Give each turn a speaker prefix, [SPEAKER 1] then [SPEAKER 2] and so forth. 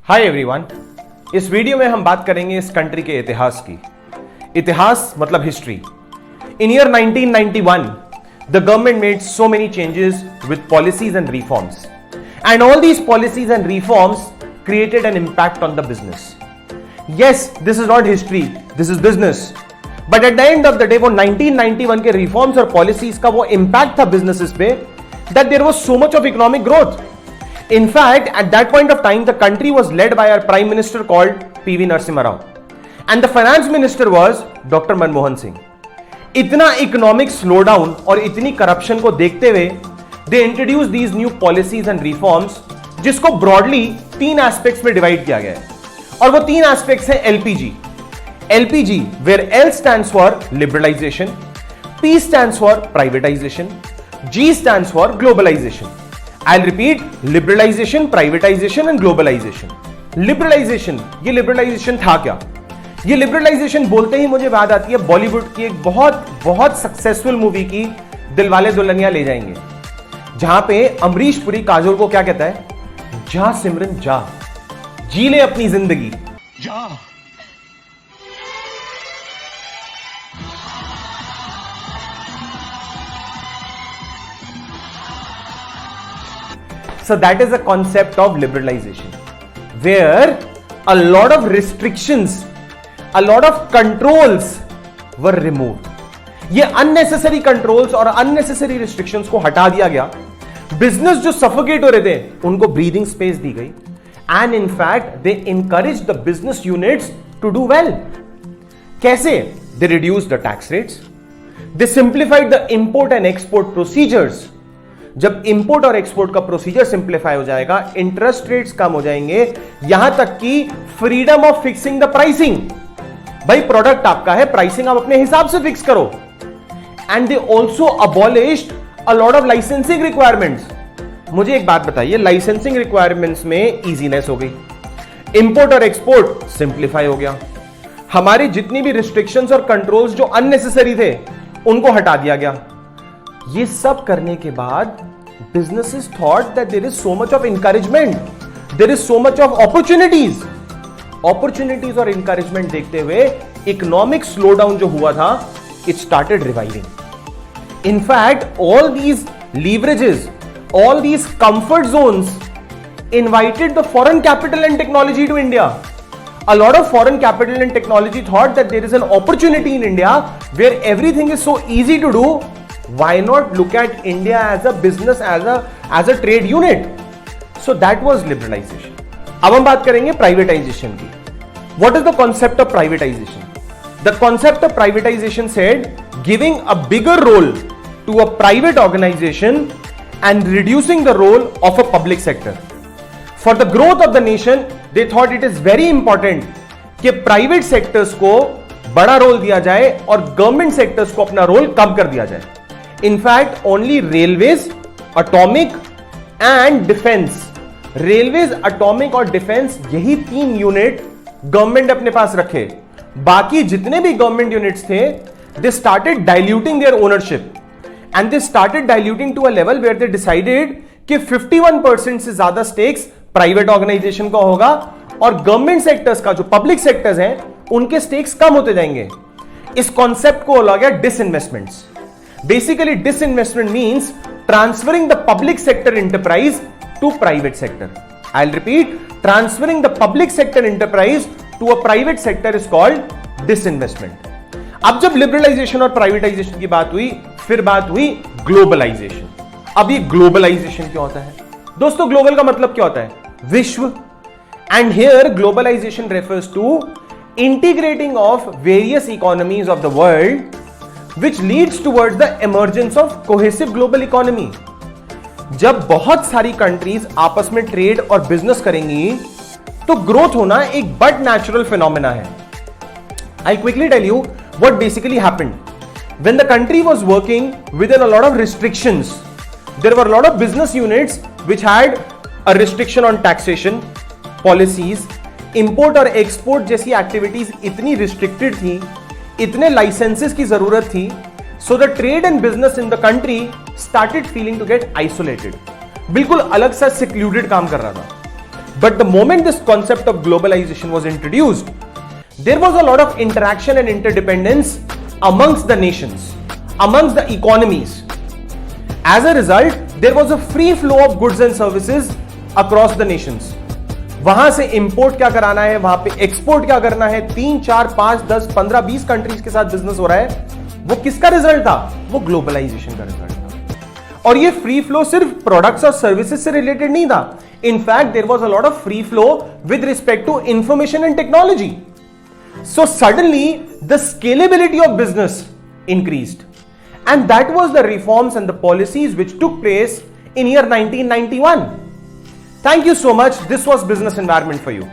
[SPEAKER 1] Hi everyone. इस video में हम बात करेंगे इस कंट्री के इतिहास की। इतिहास मतलब history. In year 1991 the government made so many changes with policies and reforms and all these policies and reforms created an impact on the business. Yes, this is not history, this is business. But at the end of the day वो 1991 के reforms और policies का वो impact था businesses पे that there was so much of economic growth. In fact, at that point of time, the country was led by our Prime Minister called P.V. Narasimha Rao. And the Finance Minister was Dr. Manmohan Singh. इतना economic slowdown और इतनी corruption को देखते हुए, they introduced these new policies and reforms, जिसको broadly 3 aspects में divide किया गया है. और वो 3 aspects हैं LPG. LPG, where L stands for liberalization, P stands for privatization, G stands for globalization. I'll repeat, liberalization, privatization and globalization. Liberalization, ये liberalization था क्या? ये liberalization बोलते ही मुझे बात आती है बॉलीवुड की एक बहुत सक्सेसफुल मूवी की, दिलवाले दुल्हनिया ले जाएंगे, जहां पे अमरीश पुरी काजोल को क्या कहता है? जा सिमरन जा, जी ले अपनी जिंदगी जा. So that is the concept of liberalization, where a lot of restrictions, a lot of controls were removed. ये unnecessary controls और unnecessary restrictions को हटा दिया गया. Business जो suffocate हो रहे थे, उनको breathing space दी गई. And in fact, they encouraged the business units to do well. कैसे? They reduced the tax rates. They simplified the import and export procedures. जब इंपोर्ट और एक्सपोर्ट का प्रोसीजर सिंप्लीफाई हो जाएगा, इंटरेस्ट रेट्स कम हो जाएंगे, यहां तक कि freedom of fixing the pricing. भाई प्रोडक्ट आपका है, प्राइसिंग आप अपने हिसाब से फिक्स करो. And they also abolished a lot of licensing requirements. मुझे एक बात बताइए, लाइसेंसिंग रिक्वायरमेंट्स में इजीनेस हो गई, इंपोर्ट और एक्सपोर्ट सिंप्लीफाई हो गया, हमारी जितनी भी रिस्ट्रिक्शंस और कंट्रोल्स जो अननेसेसरी थे उनको हटा दिया गया. ये सब करने के बाद businesses thought that there is so much of encouragement, there is so much of opportunities और encouragement देखते हुए economic slowdown जो हुआ था, it started reviving. In fact, all these leverages, all these comfort zones invited the foreign capital and technology to India. A lot of foreign capital and technology thought that there is an opportunity in India where everything is so easy to do. Why not look at India as a business, as a trade unit? So that was liberalization. अब हम बात करेंगे privatization की. What is the concept of privatization? The concept of privatization said giving a bigger role to a private organization and reducing the role of a public sector. For the growth of the nation, they thought it is very important कि private sectors को बड़ा role दिया जाए और government sectors को अपना role कम कर दिया जाए. In fact, only railways, atomic and defense, railways, atomic और defense, यही 3 यूनिट गवर्नमेंट अपने पास रखे. बाकी जितने भी गवर्नमेंट यूनिट्स थे, they started diluting their ownership and they started diluting to a level where they decided कि 51% से ज्यादा स्टेक्स प्राइवेट ऑर्गेनाइजेशन का होगा और गवर्नमेंट सेक्टर्स का, जो पब्लिक सेक्टर्स हैं, उनके स्टेक्स कम होते जाएंगे. इस कॉन्सेप्ट को बोला गया डिसइन्वेस्टमेंट्स. Basically, disinvestment means transferring the public sector enterprise to private sector. I'll repeat, transferring the public sector enterprise to a private sector is called disinvestment. अब जब liberalization और privatization की बात हुई, फिर बात हुई globalization. अब ये globalization क्या होता है? दोस्तों, global का मतलब क्या होता है? विश्व. And here globalization refers to integrating of various economies of the world which leads towards the emergence of cohesive global economy. जब बहुत सारी कंट्रीज आपस में ट्रेड और बिजनेस करेंगी तो ग्रोथ होना एक बट नेचुरल फिनोमेना है. I'll quickly tell you what basically happened. When the country was working within a lot of restrictions, there were a lot of business units which had a restriction on taxation, policies, import और export जैसी activities इतनी restricted थी, इतने licenses की जरूरत थी. So the trade and business in the country started feeling to get isolated. बिल्कुल अलग सा सिक्लूडेड काम कर रहा था. But the moment this concept of globalization was introduced, there was a lot of interaction and interdependence amongst the nations, amongst the economies. As a result, there was a free flow of goods and services across the nations. वहां से import क्या कराना है, वहां पे export क्या करना है, 3, 4, 5, 10, 15, 20 कंट्रीज के साथ बिजनेस हो रहा है. वो किसका रिजल्ट था? वो ग्लोबलाइजेशन का रिजल्ट था. और ये फ्री फ्लो सिर्फ प्रोडक्ट्स और सर्विसेज से रिलेटेड नहीं था. In fact there was a lot of free flow with respect to information and technology. So suddenly the scalability of business increased, and that was the reforms and the policies which took place in year 1991. Thank you so much. This was Business Environment for you.